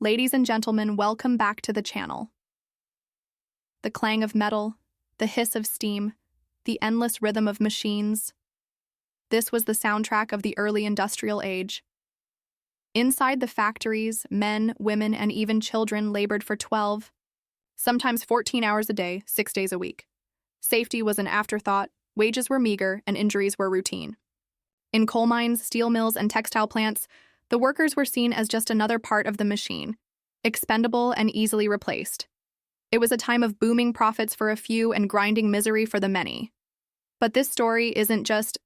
Ladies and gentlemen, welcome back to the channel. The clang of metal, the hiss of steam, the endless rhythm of machines. This was the soundtrack of the early industrial age. Inside the factories, men, women, and even children labored for 12, sometimes 14 hours a day, 6 days a week. Safety was an afterthought, wages were meager, and injuries were routine. In coal mines, steel mills, and textile plants, the workers were seen as just another part of the machine, expendable and easily replaced. It was a time of booming profits for a few and grinding misery for the many. But this story isn't just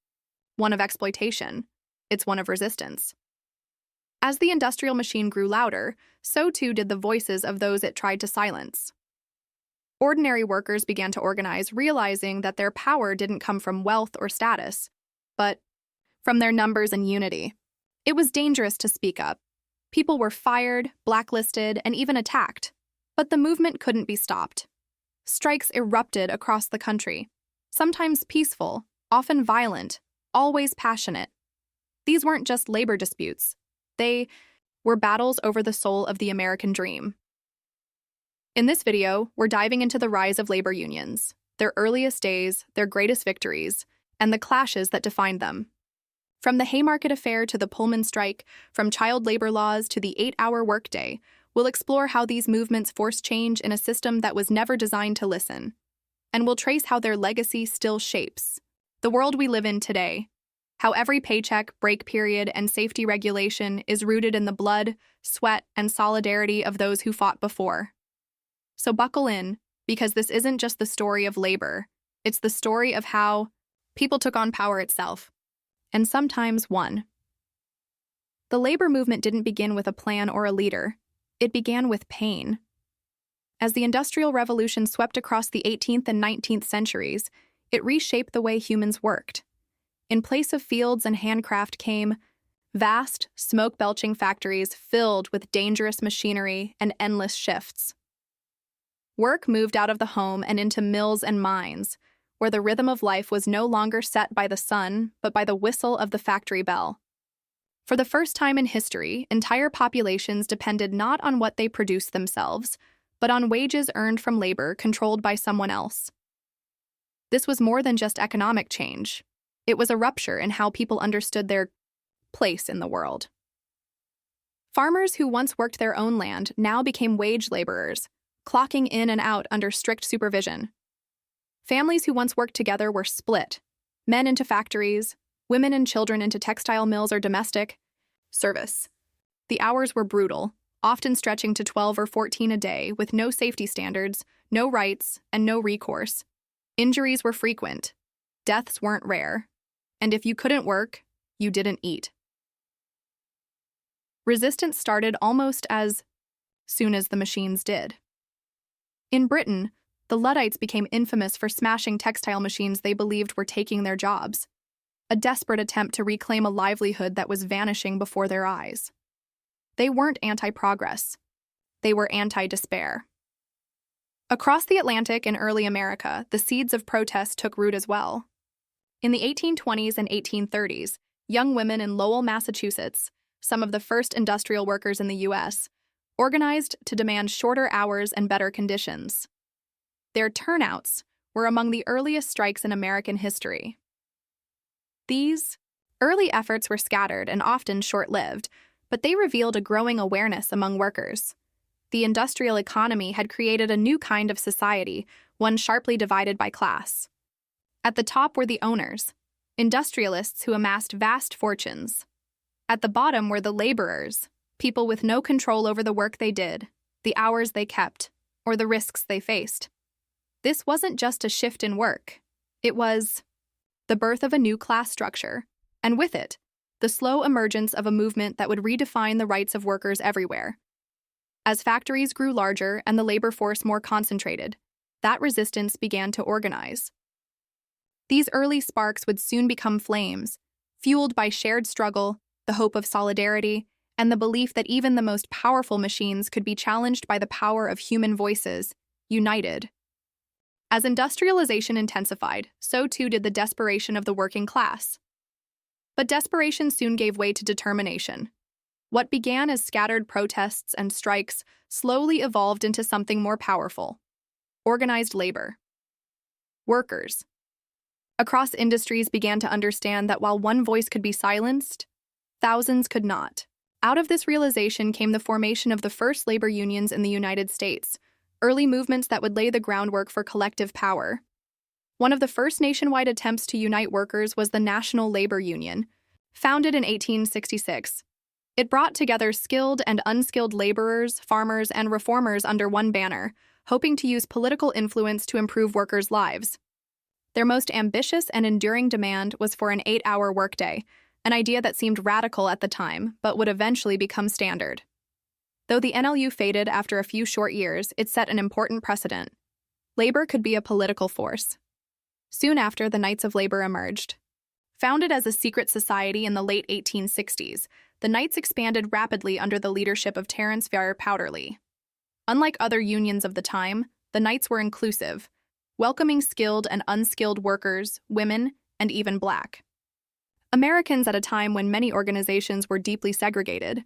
one of exploitation, it's one of resistance. As the industrial machine grew louder, so too did the voices of those it tried to silence. Ordinary workers began to organize, realizing that their power didn't come from wealth or status, but from their numbers and unity. It was dangerous to speak up. People were fired, blacklisted, and even attacked. But the movement couldn't be stopped. Strikes erupted across the country, sometimes peaceful, often violent, always passionate. These weren't just labor disputes. They were battles over the soul of the American dream. In this video, we're diving into the rise of labor unions, their earliest days, their greatest victories, and the clashes that defined them. From the Haymarket Affair to the Pullman strike, from child labor laws to the 8-hour workday, we'll explore how these movements forced change in a system that was never designed to listen. And we'll trace how their legacy still shapes the world we live in today, how every paycheck, break period, and safety regulation is rooted in the blood, sweat, and solidarity of those who fought before. So buckle in, because this isn't just the story of labor, it's the story of how people took on power itself, and sometimes won. The labor movement didn't begin with a plan or a leader. It began with pain. As the Industrial Revolution swept across the 18th and 19th centuries, it reshaped the way humans worked. In place of fields and handcraft came vast, smoke-belching factories filled with dangerous machinery and endless shifts. Work moved out of the home and into mills and mines, where the rhythm of life was no longer set by the sun, but by the whistle of the factory bell. For the first time in history, entire populations depended not on what they produced themselves, but on wages earned from labor controlled by someone else. This was more than just economic change. It was a rupture in how people understood their place in the world. Farmers who once worked their own land now became wage laborers, clocking in and out under strict supervision. Families who once worked together were split, men into factories, women and children into textile mills or domestic service. The hours were brutal, often stretching to 12 or 14 a day with no safety standards, no rights, and no recourse. Injuries were frequent. Deaths weren't rare. And if you couldn't work, you didn't eat. Resistance started almost as soon as the machines did. In Britain, the Luddites became infamous for smashing textile machines they believed were taking their jobs, a desperate attempt to reclaim a livelihood that was vanishing before their eyes. They weren't anti-progress. They were anti-despair. Across the Atlantic in early America, the seeds of protest took root as well. In the 1820s and 1830s, young women in Lowell, Massachusetts, some of the first industrial workers in the U.S., organized to demand shorter hours and better conditions. Their turnouts were among the earliest strikes in American history. These early efforts were scattered and often short-lived, but they revealed a growing awareness among workers. The industrial economy had created a new kind of society, one sharply divided by class. At the top were the owners, industrialists who amassed vast fortunes. At the bottom were the laborers, people with no control over the work they did, the hours they kept, or the risks they faced. This wasn't just a shift in work. It was the birth of a new class structure, and with it, the slow emergence of a movement that would redefine the rights of workers everywhere. As factories grew larger and the labor force more concentrated, that resistance began to organize. These early sparks would soon become flames, fueled by shared struggle, the hope of solidarity, and the belief that even the most powerful machines could be challenged by the power of human voices, united. As industrialization intensified, so too did the desperation of the working class. But desperation soon gave way to determination. What began as scattered protests and strikes slowly evolved into something more powerful: organized labor. Workers across industries began to understand that while one voice could be silenced, thousands could not. Out of this realization came the formation of the first labor unions in the United States, early movements that would lay the groundwork for collective power. One of the first nationwide attempts to unite workers was the National Labor Union, founded in 1866. It brought together skilled and unskilled laborers, farmers, and reformers under one banner, hoping to use political influence to improve workers' lives. Their most ambitious and enduring demand was for an 8-hour workday, an idea that seemed radical at the time, but would eventually become standard. Though the NLU faded after a few short years, it set an important precedent. Labor could be a political force. Soon after, the Knights of Labor emerged. Founded as a secret society in the late 1860s, the Knights expanded rapidly under the leadership of Terence Powderly. Unlike other unions of the time, the Knights were inclusive, welcoming skilled and unskilled workers, women, and even Black Americans at a time when many organizations were deeply segregated.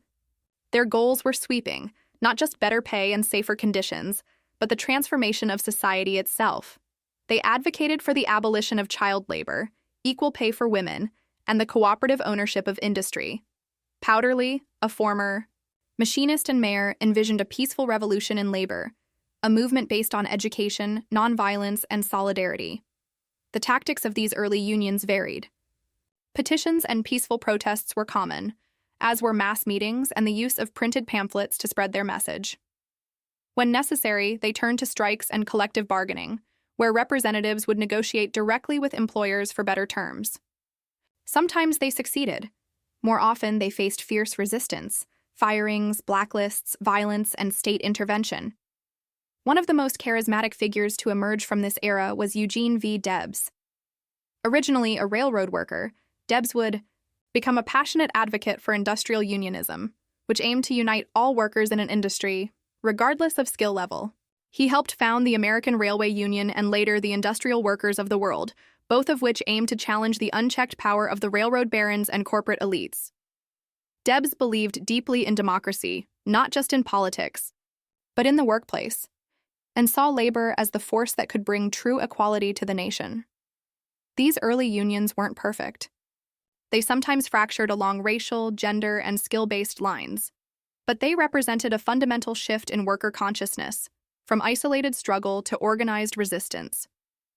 Their goals were sweeping, not just better pay and safer conditions, but the transformation of society itself. They advocated for the abolition of child labor, equal pay for women, and the cooperative ownership of industry. Powderly, a former machinist and mayor, envisioned a peaceful revolution in labor, a movement based on education, nonviolence, and solidarity. The tactics of these early unions varied. Petitions and peaceful protests were common, as were mass meetings and the use of printed pamphlets to spread their message. When necessary, they turned to strikes and collective bargaining, where representatives would negotiate directly with employers for better terms. Sometimes they succeeded. More often, they faced fierce resistance, firings, blacklists, violence, and state intervention. One of the most charismatic figures to emerge from this era was Eugene V. Debs. Originally a railroad worker, Debs would become a passionate advocate for industrial unionism, which aimed to unite all workers in an industry, regardless of skill level. He helped found the American Railway Union and later the Industrial Workers of the World, both of which aimed to challenge the unchecked power of the railroad barons and corporate elites. Debs believed deeply in democracy, not just in politics, but in the workplace, and saw labor as the force that could bring true equality to the nation. These early unions weren't perfect. They sometimes fractured along racial, gender, and skill-based lines, but they represented a fundamental shift in worker consciousness, from isolated struggle to organized resistance.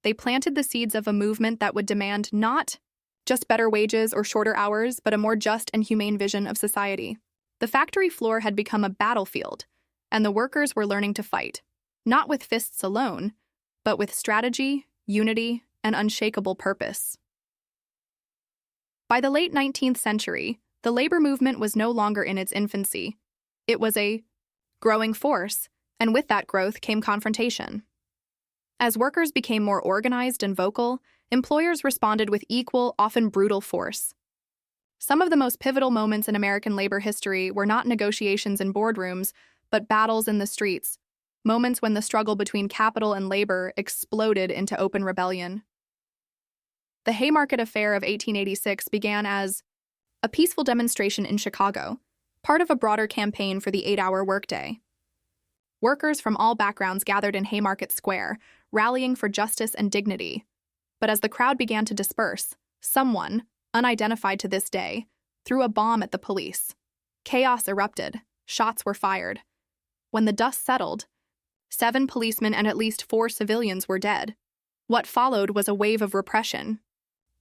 They planted the seeds of a movement that would demand not just better wages or shorter hours, but a more just and humane vision of society. The factory floor had become a battlefield, and the workers were learning to fight, not with fists alone, but with strategy, unity, and unshakable purpose. By the late 19th century, the labor movement was no longer in its infancy. It was a growing force, and with that growth came confrontation. As workers became more organized and vocal, employers responded with equal, often brutal force. Some of the most pivotal moments in American labor history were not negotiations in boardrooms, but battles in the streets, moments when the struggle between capital and labor exploded into open rebellion. The Haymarket Affair of 1886 began as a peaceful demonstration in Chicago, part of a broader campaign for the 8-hour workday. Workers from all backgrounds gathered in Haymarket Square, rallying for justice and dignity. But as the crowd began to disperse, someone, unidentified to this day, threw a bomb at the police. Chaos erupted. Shots were fired. When the dust settled, 7 policemen and at least 4 civilians were dead. What followed was a wave of repression.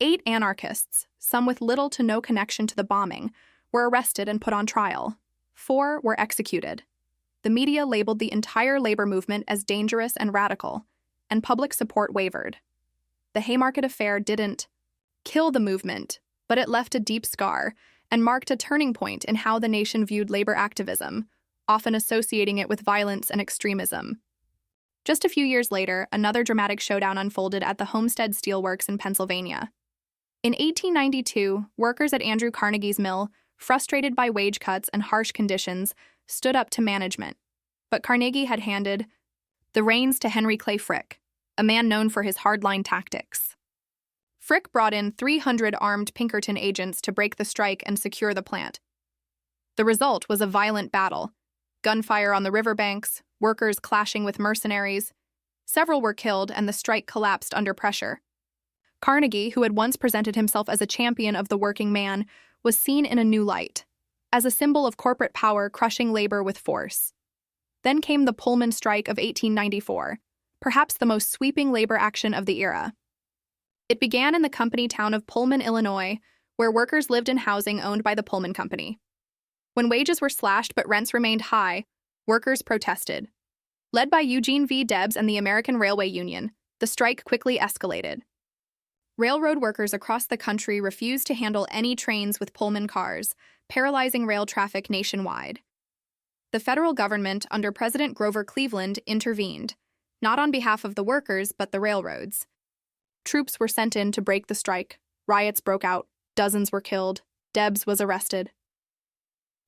8 anarchists, some with little to no connection to the bombing, were arrested and put on trial. 4 were executed. The media labeled the entire labor movement as dangerous and radical, and public support wavered. The Haymarket Affair didn't kill the movement, but it left a deep scar and marked a turning point in how the nation viewed labor activism, often associating it with violence and extremism. Just a few years later, another dramatic showdown unfolded at the Homestead Steel Works in Pennsylvania. In 1892, workers at Andrew Carnegie's mill, frustrated by wage cuts and harsh conditions, stood up to management. But Carnegie had handed the reins to Henry Clay Frick, a man known for his hardline tactics. Frick brought in 300 armed Pinkerton agents to break the strike and secure the plant. The result was a violent battle. Gunfire on the riverbanks, workers clashing with mercenaries. Several were killed, and the strike collapsed under pressure. Carnegie, who had once presented himself as a champion of the working man, was seen in a new light, as a symbol of corporate power crushing labor with force. Then came the Pullman Strike of 1894, perhaps the most sweeping labor action of the era. It began in the company town of Pullman, Illinois, where workers lived in housing owned by the Pullman Company. When wages were slashed but rents remained high, workers protested. Led by Eugene V. Debs and the American Railway Union, the strike quickly escalated. Railroad workers across the country refused to handle any trains with Pullman cars, paralyzing rail traffic nationwide. The federal government, under President Grover Cleveland, intervened, not on behalf of the workers but the railroads. Troops were sent in to break the strike. Riots broke out. Dozens were killed. Debs was arrested.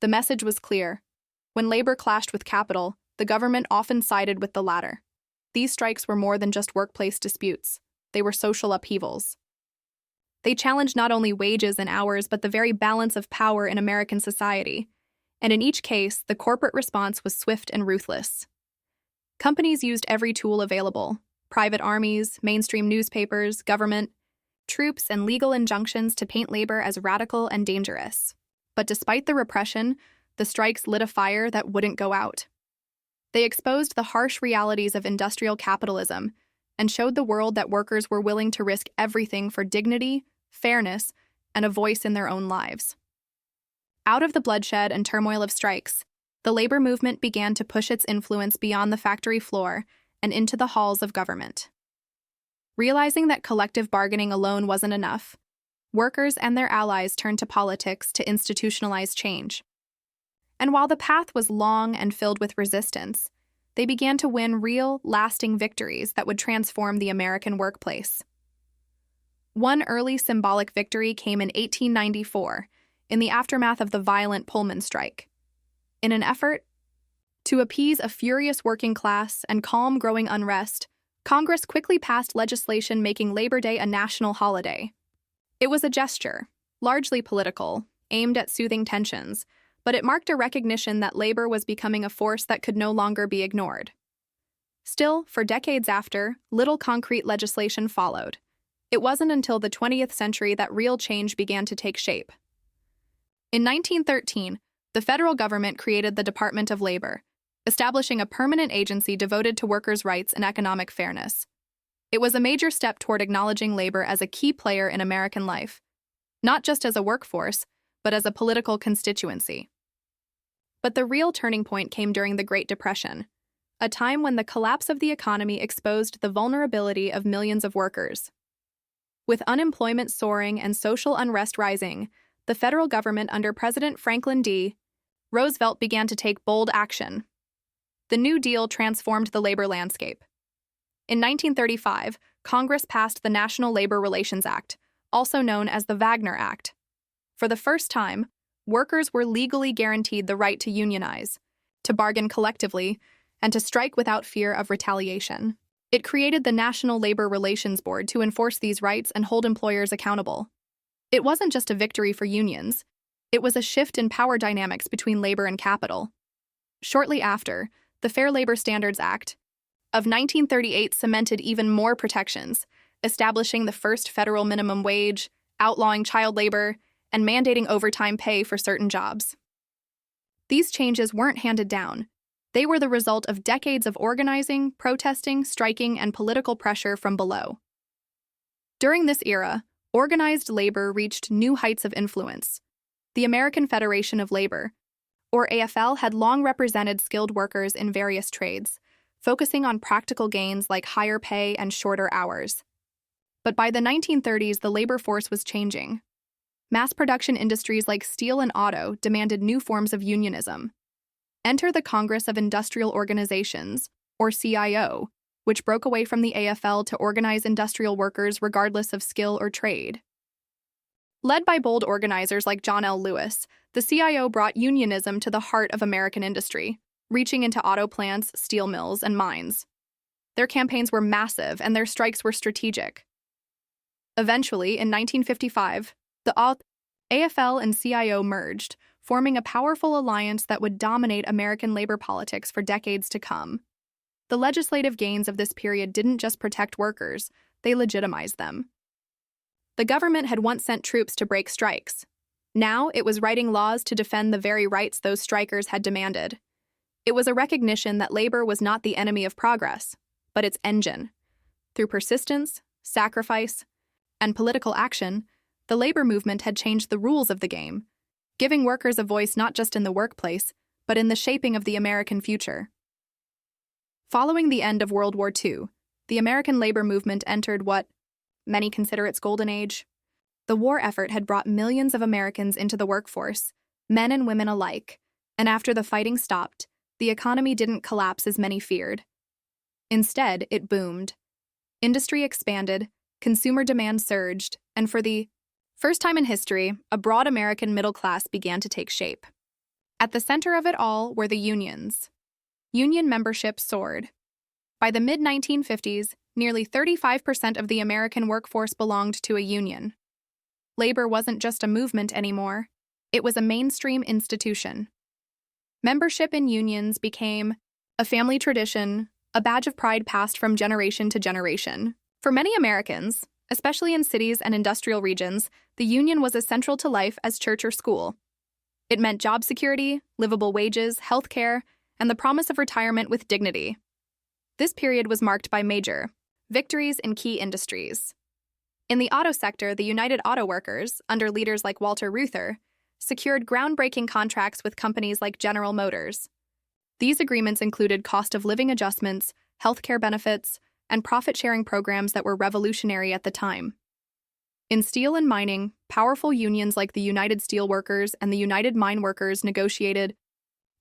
The message was clear. When labor clashed with capital, the government often sided with the latter. These strikes were more than just workplace disputes. They were social upheavals. They challenged not only wages and hours, but the very balance of power in American society. And in each case, the corporate response was swift and ruthless. Companies used every tool available: private armies, mainstream newspapers, government, troops, and legal injunctions to paint labor as radical and dangerous. But despite the repression, the strikes lit a fire that wouldn't go out. They exposed the harsh realities of industrial capitalism and showed the world that workers were willing to risk everything for dignity, fairness, and a voice in their own lives. Out of the bloodshed and turmoil of strikes, the labor movement began to push its influence beyond the factory floor and into the halls of government. Realizing that collective bargaining alone wasn't enough, workers and their allies turned to politics to institutionalize change. And while the path was long and filled with resistance, they began to win real, lasting victories that would transform the American workplace. One early symbolic victory came in 1894, in the aftermath of the violent Pullman strike. In an effort to appease a furious working class and calm growing unrest, Congress quickly passed legislation making Labor Day a national holiday. It was a gesture, largely political, aimed at soothing tensions, but it marked a recognition that labor was becoming a force that could no longer be ignored. Still, for decades after, little concrete legislation followed. It wasn't until the 20th century that real change began to take shape. In 1913, the federal government created the Department of Labor, establishing a permanent agency devoted to workers' rights and economic fairness. It was a major step toward acknowledging labor as a key player in American life, not just as a workforce, but as a political constituency. But the real turning point came during the Great Depression, a time when the collapse of the economy exposed the vulnerability of millions of workers. With unemployment soaring and social unrest rising, the federal government under President Franklin D. Roosevelt began to take bold action. The New Deal transformed the labor landscape. In 1935, Congress passed the National Labor Relations Act, also known as the Wagner Act. For the first time, workers were legally guaranteed the right to unionize, to bargain collectively, and to strike without fear of retaliation. It created the National Labor Relations Board to enforce these rights and hold employers accountable. It wasn't just a victory for unions. It was a shift in power dynamics between labor and capital. Shortly after, the Fair Labor Standards Act of 1938 cemented even more protections, establishing the first federal minimum wage, outlawing child labor, and mandating overtime pay for certain jobs. These changes weren't handed down. They were the result of decades of organizing, protesting, striking, and political pressure from below. During this era, organized labor reached new heights of influence. The American Federation of Labor, or AFL, had long represented skilled workers in various trades, focusing on practical gains like higher pay and shorter hours. But by the 1930s, the labor force was changing. Mass production industries like steel and auto demanded new forms of unionism. Enter the Congress of Industrial Organizations, or CIO, which broke away from the AFL to organize industrial workers regardless of skill or trade. Led by bold organizers like John L. Lewis, the CIO brought unionism to the heart of American industry, reaching into auto plants, steel mills, and mines. Their campaigns were massive, and their strikes were strategic. Eventually, in 1955, the AFL and CIO merged, forming a powerful alliance that would dominate American labor politics for decades to come. The legislative gains of this period didn't just protect workers, they legitimized them. The government had once sent troops to break strikes. Now it was writing laws to defend the very rights those strikers had demanded. It was a recognition that labor was not the enemy of progress, but its engine. Through persistence, sacrifice, and political action, the labor movement had changed the rules of the game, giving workers a voice not just in the workplace, but in the shaping of the American future. Following the end of World War II, the American labor movement entered what many consider its golden age. The war effort had brought millions of Americans into the workforce, men and women alike, and after the fighting stopped, the economy didn't collapse as many feared. Instead, it boomed. Industry expanded, consumer demand surged, and for the first time in history, a broad American middle class began to take shape. At the center of it all were the unions. Union membership soared. By the mid-1950s, nearly 35% of the American workforce belonged to a union. Labor wasn't just a movement anymore, it was a mainstream institution. Membership in unions became a family tradition, a badge of pride passed from generation to generation. For many Americans, especially in cities and industrial regions, the union was as central to life as church or school. It meant job security, livable wages, health care, and the promise of retirement with dignity. This period was marked by major victories in key industries. In the auto sector, the United Auto Workers, under leaders like Walter Reuther, secured groundbreaking contracts with companies like General Motors. These agreements included cost of living adjustments, healthcare benefits, and profit-sharing programs that were revolutionary at the time. In steel and mining, powerful unions like the United Steelworkers and the United Mine Workers negotiated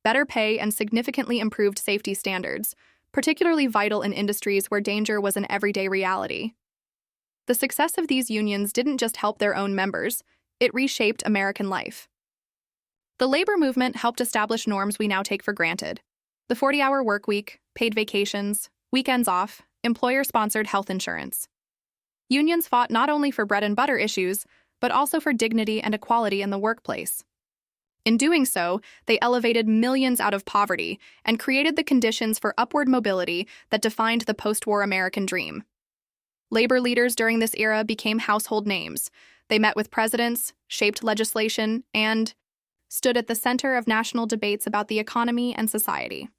better pay and significantly improved safety standards, particularly vital in industries where danger was an everyday reality. The success of these unions didn't just help their own members, it reshaped American life. The labor movement helped establish norms we now take for granted. The 40-hour workweek, paid vacations, weekends off, employer-sponsored health insurance. Unions fought not only for bread and butter issues, but also for dignity and equality in the workplace. In doing so, they elevated millions out of poverty and created the conditions for upward mobility that defined the post-war American dream. Labor leaders during this era became household names. They met with presidents, shaped legislation, and stood at the center of national debates about the economy and society.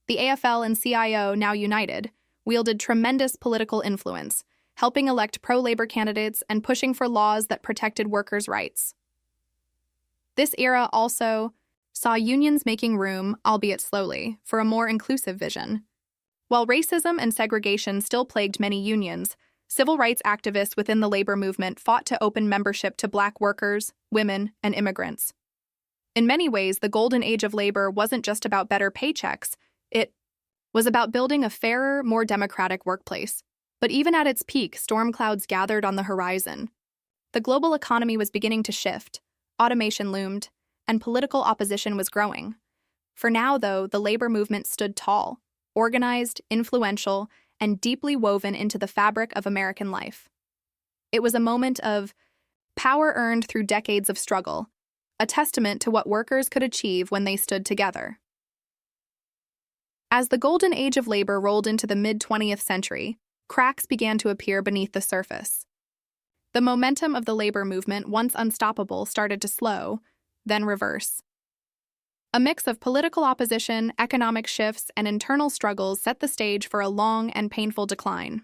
The AFL and CIO, now united, wielded tremendous political influence, helping elect pro-labor candidates and pushing for laws that protected workers' rights. This era also saw unions making room, albeit slowly, for a more inclusive vision. While racism and segregation still plagued many unions, civil rights activists within the labor movement fought to open membership to Black workers, women, and immigrants. In many ways, the golden age of labor wasn't just about better paychecks, it was about building a fairer, more democratic workplace. But even at its peak, storm clouds gathered on the horizon. The global economy was beginning to shift, automation loomed, and political opposition was growing. For now, though, the labor movement stood tall, organized, influential, and deeply woven into the fabric of American life. It was a moment of power earned through decades of struggle, a testament to what workers could achieve when they stood together. As the golden age of labor rolled into the mid-20th century, cracks began to appear beneath the surface. The momentum of the labor movement, once unstoppable, started to slow, then reverse. A mix of political opposition, economic shifts, and internal struggles set the stage for a long and painful decline.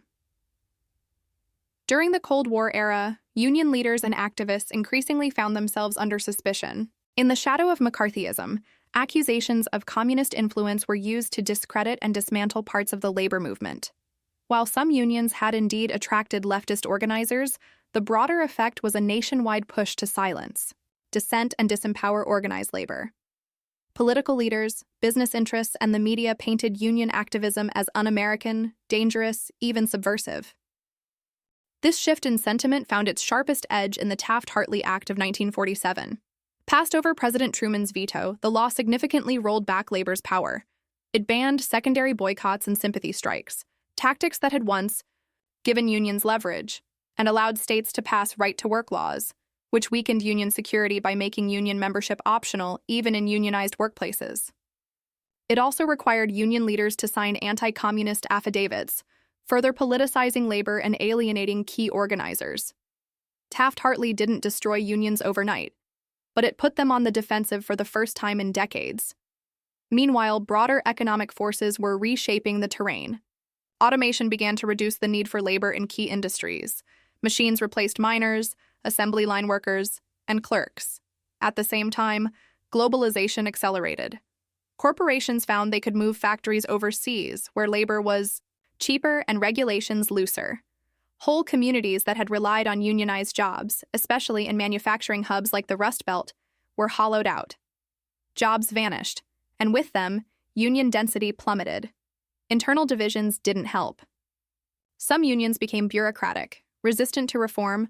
During the Cold War era, union leaders and activists increasingly found themselves under suspicion. In the shadow of McCarthyism, accusations of communist influence were used to discredit and dismantle parts of the labor movement. While some unions had indeed attracted leftist organizers, the broader effect was a nationwide push to silence, dissent, and disempower organized labor. Political leaders, business interests, and the media painted union activism as un-American, dangerous, even subversive. This shift in sentiment found its sharpest edge in the Taft-Hartley Act of 1947. Passed over President Truman's veto, the law significantly rolled back labor's power. It banned secondary boycotts and sympathy strikes, tactics that had once given unions leverage, and allowed states to pass right-to-work laws, which weakened union security by making union membership optional even in unionized workplaces. It also required union leaders to sign anti-communist affidavits, further politicizing labor and alienating key organizers. Taft-Hartley didn't destroy unions overnight, but it put them on the defensive for the first time in decades. Meanwhile, broader economic forces were reshaping the terrain. Automation began to reduce the need for labor in key industries. Machines replaced miners, assembly line workers, and clerks. At the same time, globalization accelerated. Corporations found they could move factories overseas, where labor was cheaper and regulations looser. Whole communities that had relied on unionized jobs, especially in manufacturing hubs like the Rust Belt, were hollowed out. Jobs vanished, and with them, union density plummeted. Internal divisions didn't help. Some unions became bureaucratic, resistant to reform,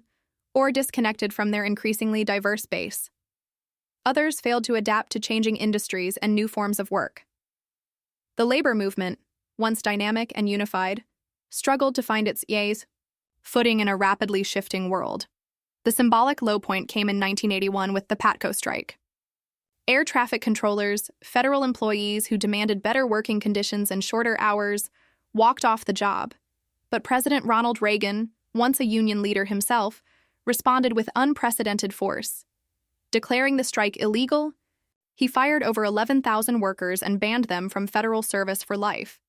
or disconnected from their increasingly diverse base. Others failed to adapt to changing industries and new forms of work. The labor movement, once dynamic and unified, struggled to find its footing in a rapidly shifting world. The symbolic low point came in 1981 with the PATCO strike. Air traffic controllers, federal employees who demanded better working conditions and shorter hours, walked off the job. But President Ronald Reagan, once a union leader himself, responded with unprecedented force. Declaring the strike illegal, he fired over 11,000 workers and banned them from federal service for life.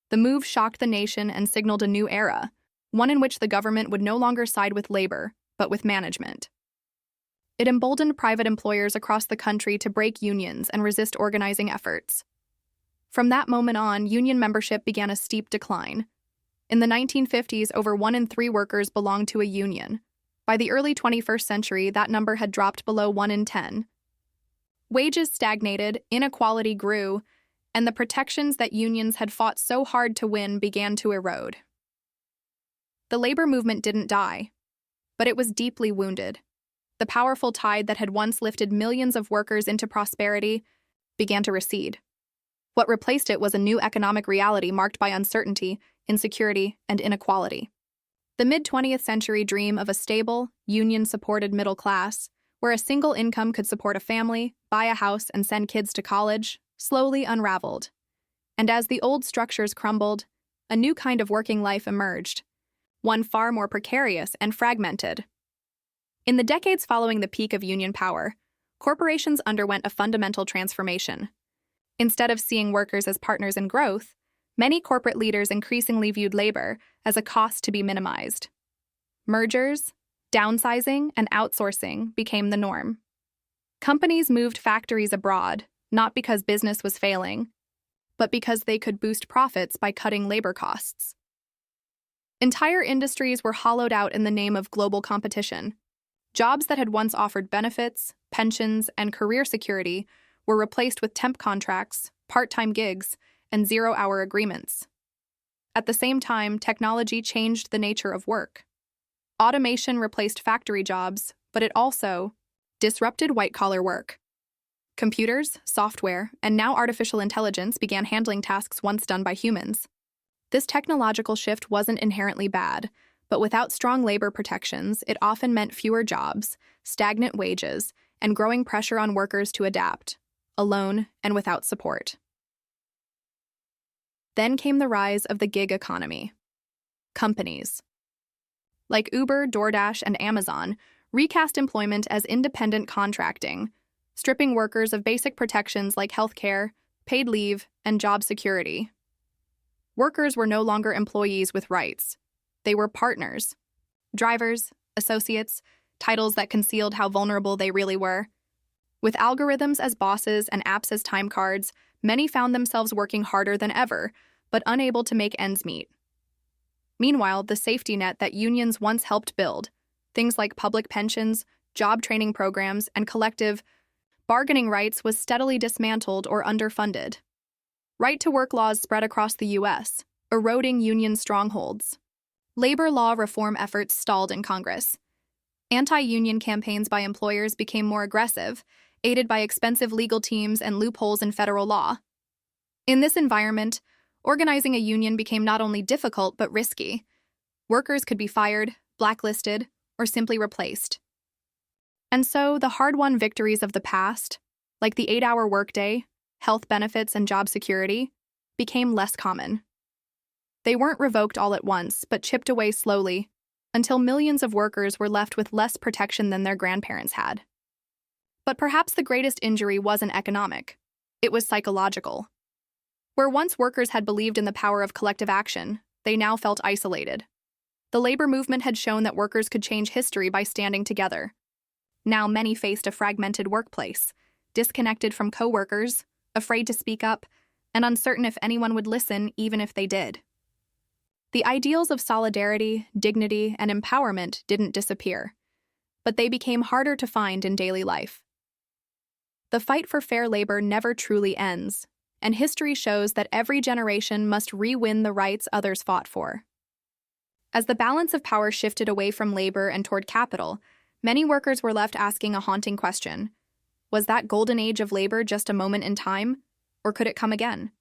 The move shocked the nation and signaled a new era, one in which the government would no longer side with labor, but with management. It emboldened private employers across the country to break unions and resist organizing efforts. From that moment on, union membership began a steep decline. In the 1950s, over 1 in 3 workers belonged to a union. By the early 21st century, that number had dropped below 1 in 10. Wages stagnated, inequality grew, and the protections that unions had fought so hard to win began to erode. The labor movement didn't die, but it was deeply wounded. The powerful tide that had once lifted millions of workers into prosperity began to recede. What replaced it was a new economic reality marked by uncertainty, insecurity, and inequality. The mid-20th century dream of a stable, union-supported middle class, where a single income could support a family, buy a house, and send kids to college, slowly unraveled. And as the old structures crumbled, a new kind of working life emerged, one far more precarious and fragmented. In the decades following the peak of union power, corporations underwent a fundamental transformation. Instead of seeing workers as partners in growth, many corporate leaders increasingly viewed labor as a cost to be minimized. Mergers, downsizing, and outsourcing became the norm. Companies moved factories abroad, not because business was failing, but because they could boost profits by cutting labor costs. Entire industries were hollowed out in the name of global competition. Jobs that had once offered benefits, pensions, and career security were replaced with temp contracts, part-time gigs, and zero-hour agreements. At the same time, technology changed the nature of work. Automation replaced factory jobs, but it also disrupted white-collar work. Computers, software, and now artificial intelligence began handling tasks once done by humans. This technological shift wasn't inherently bad, but without strong labor protections, it often meant fewer jobs, stagnant wages, and growing pressure on workers to adapt, alone and without support. Then came the rise of the gig economy. Companies like Uber, DoorDash, and Amazon recast employment as independent contracting, stripping workers of basic protections like healthcare, paid leave, and job security. Workers were no longer employees with rights. They were partners, drivers, associates, titles that concealed how vulnerable they really were. With algorithms as bosses and apps as time cards, many found themselves working harder than ever, but unable to make ends meet. Meanwhile, the safety net that unions once helped build, things like public pensions, job training programs, and collective bargaining rights, was steadily dismantled or underfunded. Right-to-work laws spread across the U.S., eroding union strongholds. Labor law reform efforts stalled in Congress. Anti-union campaigns by employers became more aggressive, aided by expensive legal teams and loopholes in federal law. In this environment, organizing a union became not only difficult but risky. Workers could be fired, blacklisted, or simply replaced. And so the hard-won victories of the past, like the 8-hour workday, health benefits, and job security, became less common. They weren't revoked all at once, but chipped away slowly, until millions of workers were left with less protection than their grandparents had. But perhaps the greatest injury wasn't economic. It was psychological. Where once workers had believed in the power of collective action, they now felt isolated. The labor movement had shown that workers could change history by standing together. Now many faced a fragmented workplace, disconnected from co-workers, afraid to speak up, and uncertain if anyone would listen even if they did. The ideals of solidarity, dignity, and empowerment didn't disappear, but they became harder to find in daily life. The fight for fair labor never truly ends, and history shows that every generation must re-win the rights others fought for. As the balance of power shifted away from labor and toward capital, many workers were left asking a haunting question. Was that golden age of labor just a moment in time, or could it come again?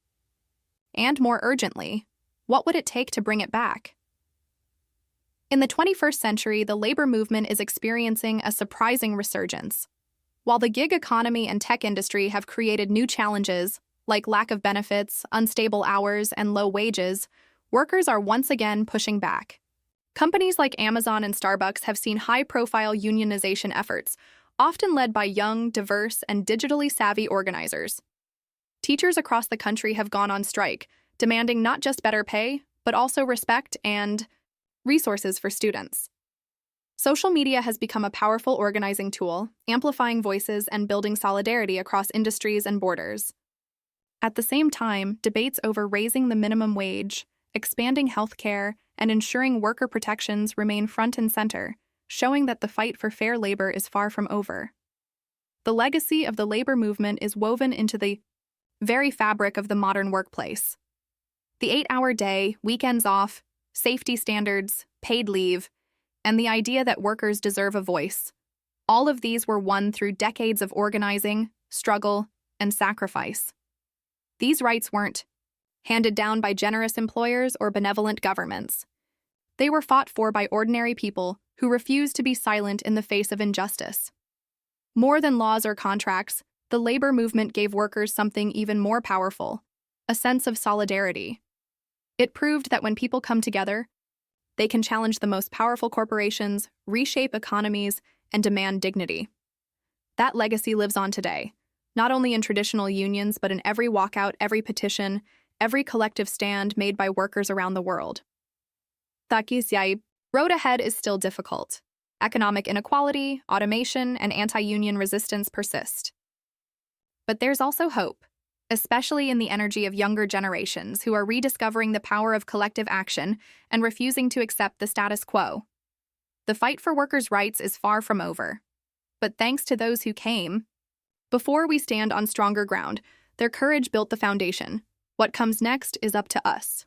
And more urgently, what would it take to bring it back? In the 21st century, the labor movement is experiencing a surprising resurgence. While the gig economy and tech industry have created new challenges, like lack of benefits, unstable hours, and low wages, workers are once again pushing back. Companies like Amazon and Starbucks have seen high-profile unionization efforts, often led by young, diverse, and digitally savvy organizers. Teachers across the country have gone on strike, demanding not just better pay, but also respect and resources for students. Social media has become a powerful organizing tool, amplifying voices and building solidarity across industries and borders. At the same time, debates over raising the minimum wage, expanding health care, and ensuring worker protections remain front and center, showing that the fight for fair labor is far from over. The legacy of the labor movement is woven into the very fabric of the modern workplace. The 8-hour day, weekends off, safety standards, paid leave, and the idea that workers deserve a voice. All of these were won through decades of organizing, struggle, and sacrifice. These rights weren't handed down by generous employers or benevolent governments. They were fought for by ordinary people who refused to be silent in the face of injustice. More than laws or contracts, the labor movement gave workers something even more powerful, a sense of solidarity. It proved that when people come together, they can challenge the most powerful corporations, reshape economies, and demand dignity. That legacy lives on today, not only in traditional unions, but in every walkout, every petition, every collective stand made by workers around the world. The road ahead is still difficult. Economic inequality, automation, and anti-union resistance persist. But there's also hope, especially in the energy of younger generations who are rediscovering the power of collective action and refusing to accept the status quo. The fight for workers' rights is far from over. But thanks to those who came before, we stand on stronger ground. Their courage built the foundation. What comes next is up to us.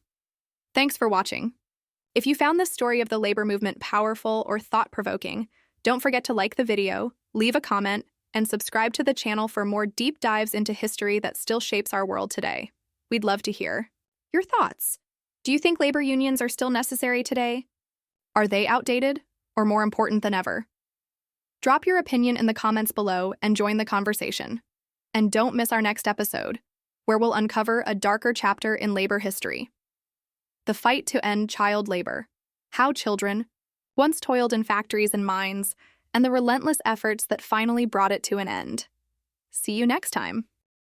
Thanks for watching. If you found this story of the labor movement powerful or thought-provoking, don't forget to like the video, leave a comment, and subscribe to the channel for more deep dives into history that still shapes our world today. We'd love to hear your thoughts. Do you think labor unions are still necessary today? Are they outdated or more important than ever? Drop your opinion in the comments below and join the conversation. And don't miss our next episode, where we'll uncover a darker chapter in labor history. The fight to end child labor, how children once toiled in factories and mines, and the relentless efforts that finally brought it to an end. See you next time.